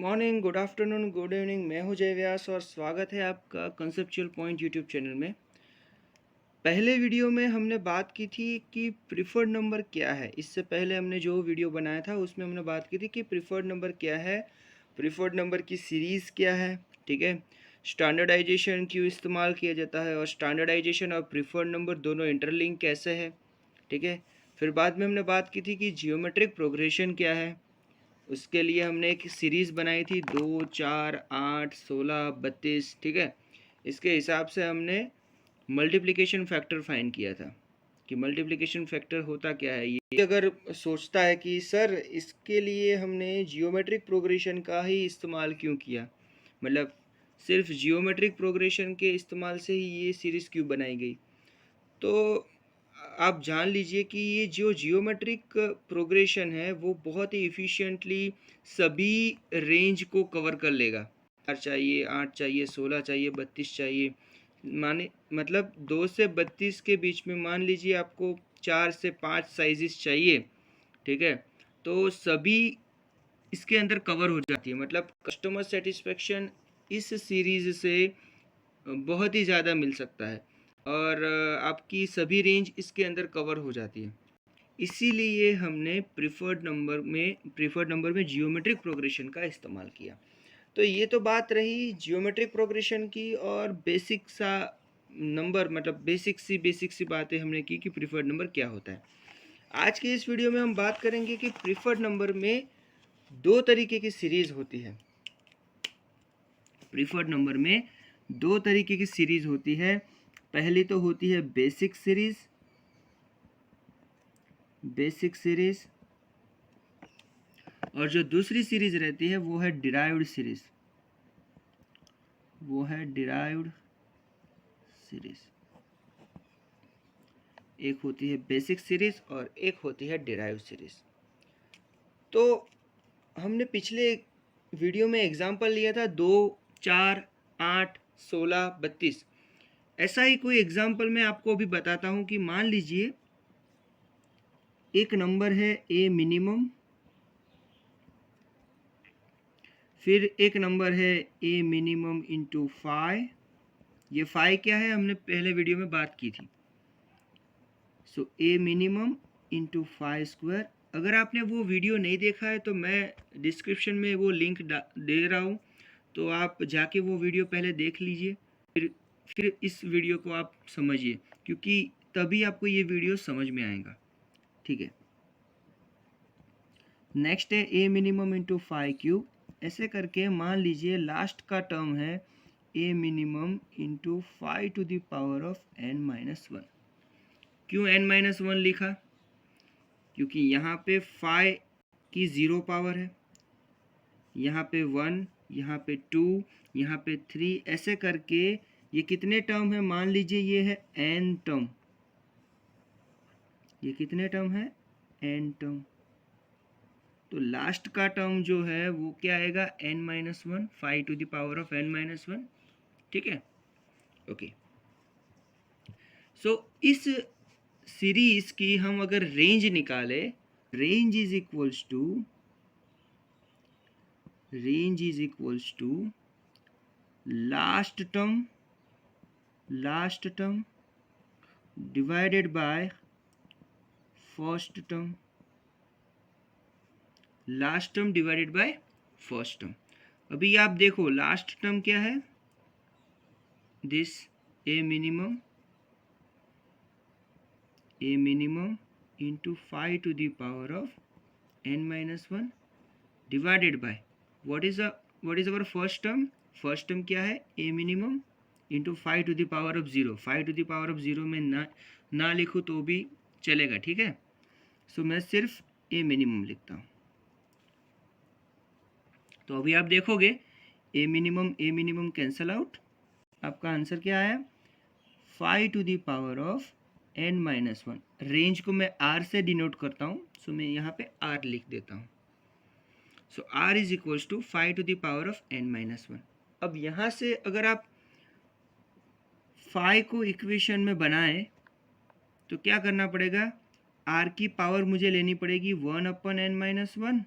Morning, good afternoon, good evening. मैं हूं जय व्यास और स्वागत है आपका कंसेप्चुअल पॉइंट यूट्यूब चैनल में। पहले वीडियो में हमने बात की थी कि प्रिफर्ड नंबर क्या है। इससे पहले हमने जो वीडियो बनाया था उसमें हमने बात की थी कि प्रिफर्ड नंबर क्या है, प्रिफर्ड नंबर की सीरीज़ क्या है, ठीक है, स्टैंडर्डाइजेशन क्यों इस्तेमाल किया जाता है और स्टैंडर्डाइजेशन और प्रिफर्ड नंबर दोनों इंटरलिंक कैसे है, ठीक है। फिर बाद में हमने बात की थी कि जियोमेट्रिक प्रोग्रेशन क्या है। उसके लिए हमने एक सीरीज़ बनाई थी 2, 4, 8, 16, 32, ठीक है। इसके हिसाब से हमने मल्टीप्लिकेशन फैक्टर फाइंड किया था कि मल्टीप्लिकेशन फैक्टर होता क्या है। ये अगर सोचता है कि सर इसके लिए हमने जियोमेट्रिक प्रोग्रेशन का ही इस्तेमाल क्यों किया, मतलब सिर्फ जियोमेट्रिक प्रोग्रेशन के इस्तेमाल से ही ये सीरीज़ क्यों बनाई गई, तो आप जान लीजिए कि ये जो जियोमेट्रिक प्रोग्रेशन है वो बहुत ही इफ़िशिएंटली सभी रेंज को कवर कर लेगा। 4 चाहिए, 8 चाहिए, 16 चाहिए, 32 चाहिए, माने मतलब 2 से 32 के बीच में मान लीजिए आपको 4 से 5 साइज़ेस चाहिए, ठीक है। तो सभी इसके अंदर कवर हो जाती है, मतलब कस्टमर सेटिस्फेक्शन इस सीरीज़ से बहुत ही ज़्यादा मिल सकता है और आपकी सभी रेंज इसके अंदर कवर हो जाती है। इसीलिए हमने प्रिफर्ड नंबर में जियोमेट्रिक प्रोग्रेशन का इस्तेमाल किया। तो ये तो बात रही जियोमेट्रिक प्रोग्रेशन की और बेसिक सा नंबर, मतलब बेसिक सी बातें हमने की कि प्रिफर्ड नंबर क्या होता है। आज की इस वीडियो में हम बात करेंगे कि प्रिफर्ड नंबर में दो तरीके की सीरीज़ होती है। प्रिफर्ड नंबर में दो तरीके की सीरीज़ होती है। पहली तो होती है बेसिक सीरीज़ और जो दूसरी सीरीज़ रहती है वो है डिराइव्ड सीरीज़। एक होती है बेसिक सीरीज़ और एक होती है डिराइव्ड सीरीज़। तो हमने पिछले वीडियो में एग्जांपल लिया था 2, 4, 8, 16, 32। ऐसा ही कोई एग्जांपल मैं आपको अभी बताता हूँ कि मान लीजिए एक नंबर है ए मिनिमम, फिर एक नंबर है ए मिनिमम इंटू 5। ये 5 क्या है, हमने पहले वीडियो में बात की थी। सो ए मिनिमम इंटू 5 स्क्वायर। अगर आपने वो वीडियो नहीं देखा है तो मैं डिस्क्रिप्शन में वो लिंक दे रहा हूँ, तो आप जाके वो वीडियो पहले देख लीजिए, फिर इस वीडियो को आप समझिए, क्योंकि तभी आपको ये वीडियो समझ में आएगा, ठीक है। नेक्स्ट है ए मिनिमम इंटू 5 क्यूब। ऐसे करके मान लीजिए लास्ट का टर्म है a minimum into 5 to the power of n-1। क्यों n-1 लिखा, क्योंकि यहाँ पे 5 की 0 पावर है, यहाँ पे 1, यहाँ पे 2, यहाँ पे 3, ऐसे करके ये कितने टर्म है, मान लीजिए ये है n टर्म। ये कितने टर्म है, n टर्म। तो लास्ट का टर्म जो है वो क्या आएगा, n-1, 5 to the power of n-1, ठीक है। ओके, सो इस सीरीज की हम अगर रेंज निकाले, range is equals to last term divided by first term, last term divided by first term. अभी आप देखो लास्ट टर्म क्या है, this a minimum into 5 to the power of n-1 divided by what is our first term। First term क्या है, a minimum into 5 to the power of 0। 5 to the power of 0 में ना लिखूँ तो भी चलेगा, ठीक है। सो मैं सिर्फ a minimum लिखता हूँ। तो अभी आप देखोगे a minimum कैंसल आउट, आपका आंसर क्या आया, 5 to the power of n-1। Range को मैं r से डिनोट करता हूँ, सो मैं यहाँ पे r लिख देता हूँ। So r is equals to 5 to the power of n-1। अब यहाँ से अगर आप 5 को इक्वेशन में बनाएं तो क्या करना पड़ेगा, r की पावर मुझे लेनी पड़ेगी 1/n-1,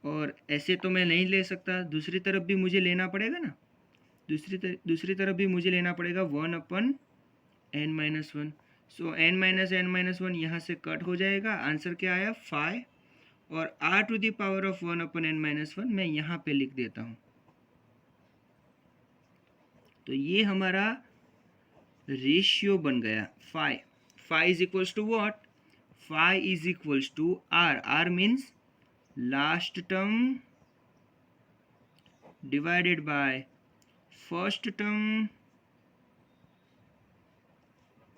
और ऐसे तो मैं नहीं ले सकता, दूसरी तरफ भी मुझे लेना पड़ेगा ना, दूसरी तरफ भी मुझे लेना पड़ेगा 1/n-1। सो n-1 यहाँ से कट हो जाएगा, आंसर क्या आया 5, और r⁻⁴ 1/n-1 मैं यहाँ पे लिख देता हूँ। तो ये हमारा रेशियो बन गया 5। 5 is equals to what? 5 is equals to r। r means last term divided by first term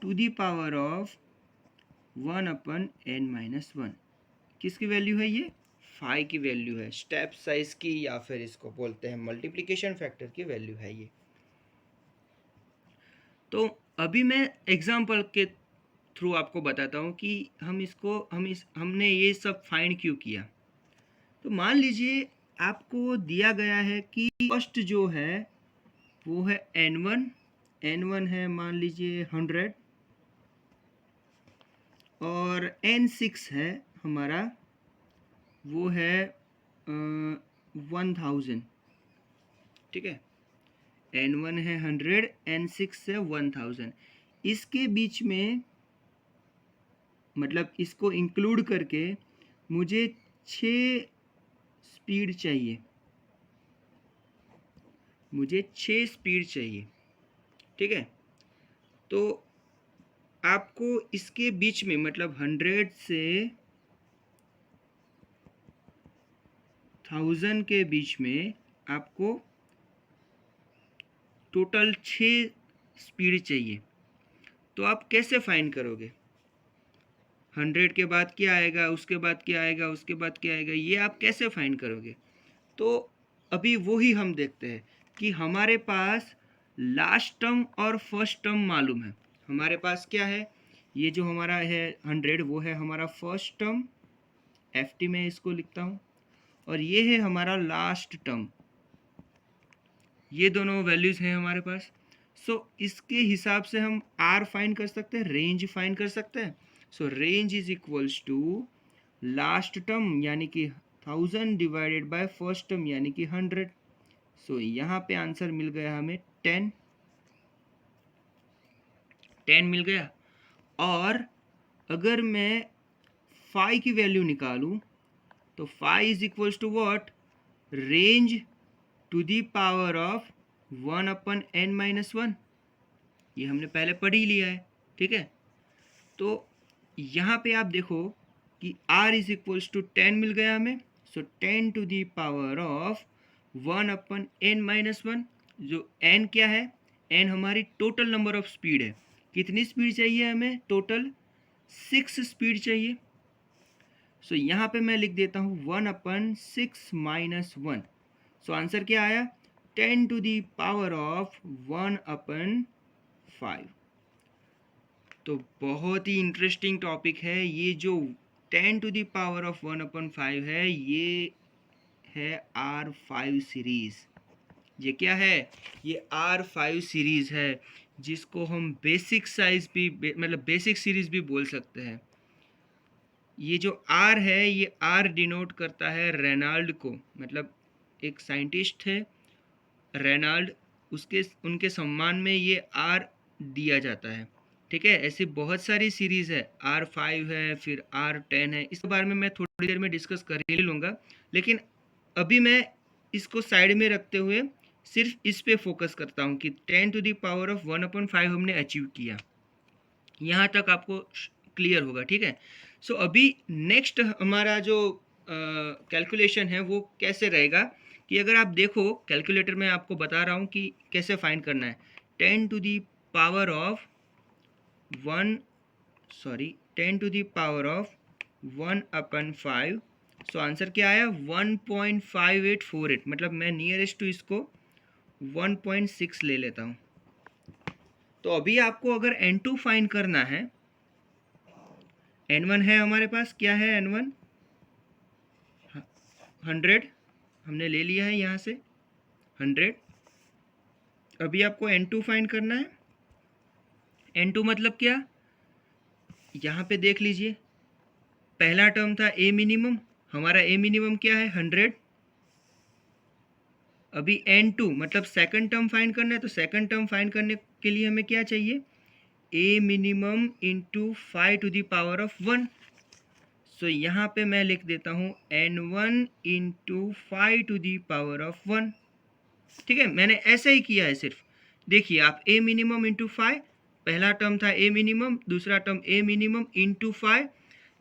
to the power of 1/n-1। किसकी वैल्यू है ये? 5 की वैल्यू है, स्टेप साइज की, या फिर इसको बोलते हैं मल्टीप्लिकेशन फैक्टर की वैल्यू है ये। तो अभी मैं एग्जाम्पल के थ्रू आपको बताता हूँ कि हमने ये सब फाइंड क्यों किया। तो मान लीजिए आपको दिया गया है कि फर्स्ट जो है वो है n1 है मान लीजिए 100, और n6 है हमारा वो है 1000। ठीक है, n1 है 100, n6 है 1000। इसके बीच में मतलब इसको इंक्लूड करके मुझे 6 स्पीड चाहिए, मुझे 6 स्पीड चाहिए। ठीक है, तो आपको इसके बीच में मतलब 100 से 1000 के बीच में आपको टोटल 6 स्पीड चाहिए। तो आप कैसे फाइंड करोगे? 100 के बाद क्या आएगा, उसके बाद क्या आएगा, उसके बाद क्या आएगा, ये आप कैसे फाइंड करोगे? तो अभी वही हम देखते हैं कि हमारे पास लास्ट टर्म और फर्स्ट टर्म मालूम है। हमारे पास क्या है, ये जो हमारा है 100 वो है हमारा फर्स्ट टर्म, FT में इसको लिखता हूँ, और ये है हमारा लास्ट टर्म। ये दोनों वैल्यूज़ हैं हमारे पास। सो इसके हिसाब से हम R फाइंड कर सकते हैं, रेंज फाइंड कर सकते हैं। So range is equals to last term यानी कि 1000 डिवाइडेड बाय फर्स्ट टर्म यानी कि 100। सो यहाँ पे आंसर मिल गया हमें 10 मिल गया। और अगर मैं 5 की वैल्यू निकालूं तो 5 is equals to what? Range to the power of 1/n-1। ये हमने पहले पढ़ ही लिया है। ठीक है, तो यहाँ पे आप देखो कि r इज इक्वल्स टू 10 मिल गया हमें। So 10 to the power of 1/n-1। जो n क्या है? n हमारी टोटल नंबर ऑफ स्पीड है। कितनी स्पीड चाहिए हमें? टोटल 6 स्पीड चाहिए। सो यहाँ पे मैं लिख देता हूँ 1/6 - 1। सो आंसर क्या आया? 10 टू दी पावर ऑफ 1/5। तो बहुत ही इंटरेस्टिंग टॉपिक है ये। जो 10 टू दी पावर ऑफ 1/5 है, ये है R5 सीरीज़। ये क्या है? ये R5 सीरीज़ है, जिसको हम बेसिक साइज भी मतलब बेसिक सीरीज़ भी बोल सकते हैं। ये जो R है, ये R डिनोट करता है रेनाल्ड को, मतलब एक साइंटिस्ट है रेनाल्ड, उनके सम्मान में ये R दिया जाता है। ठीक है, ऐसी बहुत सारी सीरीज़ है, R5 है, फिर R10 है। इस बारे में मैं थोड़ी देर में डिस्कस कर ही लूँगा, लेकिन अभी मैं इसको साइड में रखते हुए सिर्फ इस पे फोकस करता हूँ कि 10 टू दी पावर ऑफ 1/5 हमने अचीव किया। यहाँ तक आपको क्लियर होगा। ठीक है, सो अभी नेक्स्ट हमारा जो कैलकुलेशन है वो कैसे रहेगा कि अगर आप देखो कैलकुलेटर में आपको बता रहा हूँ कि कैसे फाइंड करना है। 10 to the power of 1/5। So answer क्या आया? 1.5848। मतलब मैं नियरेस्ट टू इसको 1.6 ले लेता हूँ। तो अभी आपको अगर n2 फाइंड करना है, n1 है हमारे पास, क्या है n1? 100 हमने ले लिया है यहाँ से 100। अभी आपको n2 फाइंड करना है। n2 मतलब क्या? यहाँ पे देख लीजिए, पहला टर्म था a मिनिमम, हमारा ए मिनिमम क्या है 100। अभी n2 मतलब सेकंड टर्म फाइंड करना है, तो सेकंड टर्म फाइंड करने के लिए हमें क्या चाहिए, a minimum into 5 to the power of 1। So यहाँ पे मैं लिख देता हूँ n1 into 5 to the power of 1। ठीक है, मैंने ऐसा ही किया है सिर्फ। देखिए आप ए मिनिमम इंटू 5, पहला टर्म था ए मिनिमम, दूसरा टर्म ए मिनिमम इंटू 5,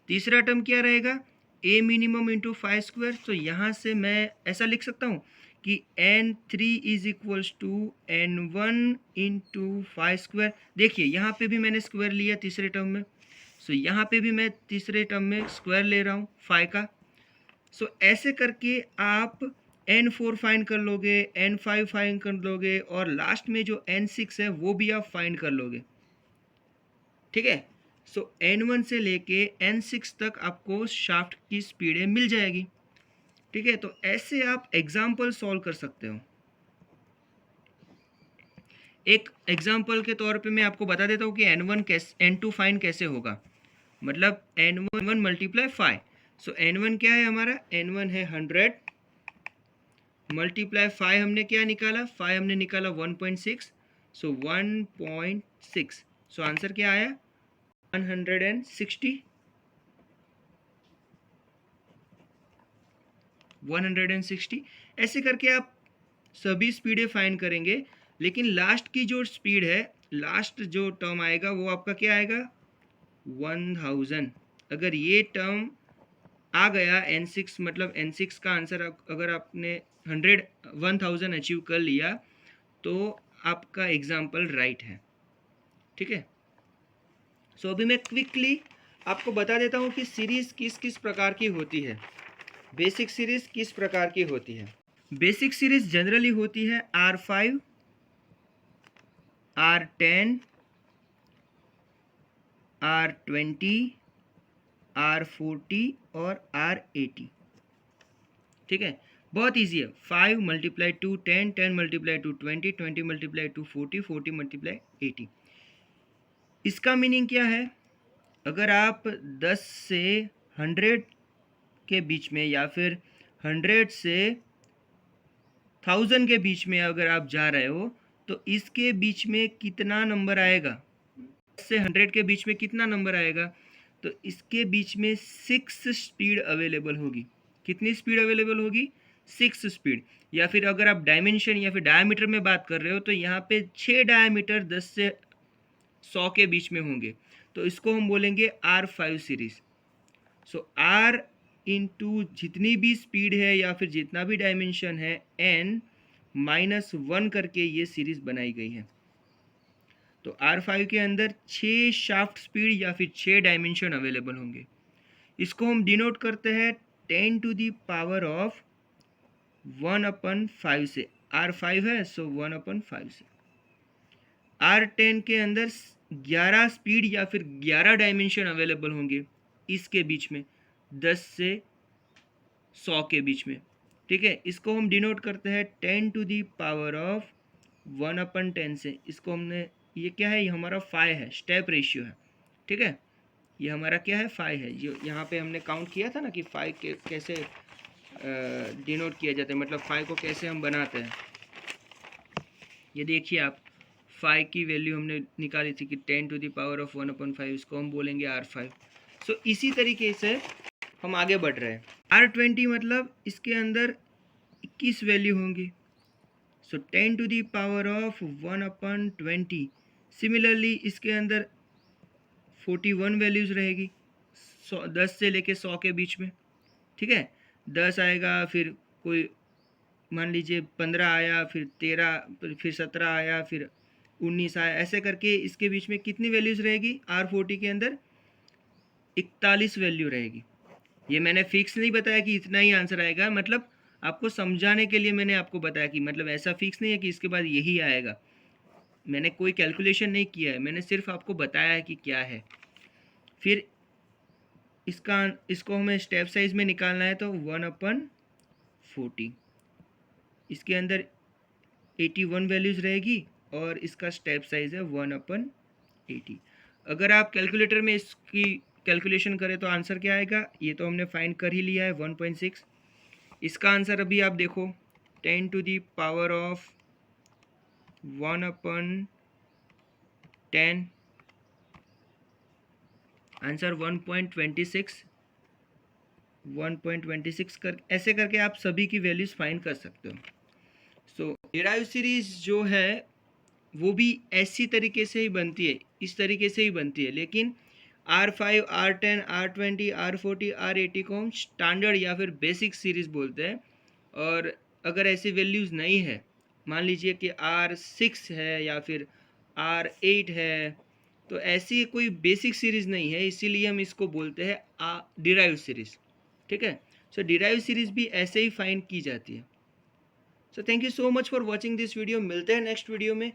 तीसरा टर्म क्या रहेगा ए मिनिमम इंटू 5 स्क्वायर। तो यहाँ से मैं ऐसा लिख सकता हूँ कि n3 is equals to n1 into 5 square. देखिए यहाँ पे भी मैंने स्क्वायर लिया तीसरे टर्म में, सो यहाँ पे भी मैं तीसरे टर्म में स्क्वायर ले रहा हूँ 5 का। सो ऐसे करके आप n4 फाइंड कर लोगे, n5 फाइंड कर लोगे, और लास्ट में जो n6 है वो भी आप फाइंड कर लोगे। ठीक है, सो n1 से लेके n6 तक आपको शाफ्ट की स्पीडें मिल जाएगी। ठीक है, तो ऐसे आप एग्जाम्पल सॉल्व कर सकते हो। एक एग्जाम्पल के तौर पे मैं आपको बता देता हूँ कि n2 फाइंड कैसे होगा। मतलब n1 मल्टीप्लाई 5। सो n1 क्या है हमारा, n1 है 100 मल्टीप्लाई 5 हमने क्या निकाला, 5 हमने निकाला 1.6, सो 1.6। सो आंसर क्या आया 160। 160 ऐसे करके आप सभी स्पीडें फाइंड करेंगे, लेकिन लास्ट की जो स्पीड है, लास्ट जो टर्म आएगा वो आपका क्या आएगा 1000। अगर ये टर्म आ गया n6, मतलब n6 का आंसर अगर आपने 1000 अचीव कर लिया तो आपका एग्जाम्पल राइट है। ठीक है, सो अभी मैं क्विकली आपको बता देता हूँ कि सीरीज किस किस प्रकार की होती है। बेसिक सीरीज किस प्रकार की होती है। बेसिक सीरीज जनरली होती है R5, R10, R20, R40 और R80। ठीक है, बहुत ईजी है। 5 multiply two 10, 10 multiply two 20, 20 multiply two 40, 40 multiply 80। इसका मीनिंग क्या है, अगर आप 10 से 100 के बीच में या फिर 100 से 1000 के बीच में अगर आप जा रहे हो तो इसके बीच में कितना नंबर आएगा, 10 से 100 के बीच में कितना नंबर आएगा, तो इसके बीच में 6 स्पीड अवेलेबल होगी। कितनी स्पीड अवेलेबल होगी 6 स्पीड। या फिर अगर आप डायमेंशन या फिर डायमीटर में बात कर रहे हो तो यहाँ पे 6 डायमीटर 10 से 100 के बीच में होंगे, तो इसको हम बोलेंगे R5 सीरीज। सो R इंटू जितनी भी स्पीड है या फिर जितना भी डायमेंशन है n-1 करके ये सीरीज बनाई गई है। तो R5 के अंदर 6 शाफ्ट स्पीड या फिर 6 डायमेंशन अवेलेबल होंगे। इसको हम डिनोट करते हैं 10 टू दी पावर ऑफ 1/5 से। R5 है सो 1/5 से। R10 के अंदर 11 स्पीड या फिर 11 डायमेंशन अवेलेबल होंगे इसके बीच में, 10 से 100 के बीच में। ठीक है, इसको हम डिनोट करते हैं 10 टू दी पावर ऑफ 1/10 से। इसको हमने, ये क्या है, ये हमारा 5 है, स्टेप रेशियो है। ठीक है, ये हमारा क्या है 5 है। जो यहाँ पे हमने काउंट किया था ना कि 5 कैसे डिनोट किया जाता है, मतलब 5 को कैसे हम बनाते हैं। ये देखिए आप, 5 की वैल्यू हमने निकाली थी कि 10 टू दी पावर ऑफ 1/5, इसको हम बोलेंगे R5। सो इसी तरीके से हम आगे बढ़ रहे हैं। R20 मतलब इसके अंदर 21 वैल्यू होंगी, so 10 to the power of 1/20। Similarly इसके अंदर 41 वैल्यूज़ रहेगी 10 से लेके 100 के बीच में। ठीक है, 10 आएगा, फिर कोई मान लीजिए 15 आया, फिर 13, फिर 17 आया, फिर 19 आया, ऐसे करके इसके बीच में कितनी वैल्यूज़ रहेगी R40 के अंदर 41 वैल्यू रहेगी। ये मैंने फिक्स नहीं बताया कि इतना ही आंसर आएगा, मतलब आपको समझाने के लिए मैंने आपको बताया कि मतलब ऐसा फिक्स नहीं है कि इसके बाद यही आएगा। मैंने कोई कैलकुलेशन नहीं किया है, मैंने सिर्फ आपको बताया है कि क्या है। फिर इसको हमें स्टेप साइज में निकालना है तो 1/40। इसके अंदर 81 वैल्यूज़ रहेगी और इसका स्टेप साइज है 1/80। अगर आप कैलकुलेटर में इसकी कैलकुलेशन करें तो आंसर क्या आएगा, ये तो हमने फाइंड कर ही लिया है 1.6। इसका आंसर अभी आप देखो 10 to the power of 1/10, answer 1.26 कर ऐसे करके आप सभी की वैल्यूज़ फाइंड कर सकते हो। सो डिराइव सीरीज जो है वो भी ऐसी तरीके से ही बनती है, इस तरीके से ही बनती है, लेकिन R5, R10, R20, R40, R80 को हम स्टैंडर्ड या फिर बेसिक सीरीज बोलते हैं। और अगर ऐसी वैल्यूज़ नहीं है, मान लीजिए कि R6 है या फिर R8 है, तो ऐसी कोई बेसिक सीरीज़ नहीं है, इसीलिए हम इसको बोलते हैं डिराइव सीरीज़। ठीक है, सो डिराइव सीरीज़ भी ऐसे ही फाइंड की जाती है। So thank you so much for watching this video. मिलते हैं नेक्स्ट वीडियो में।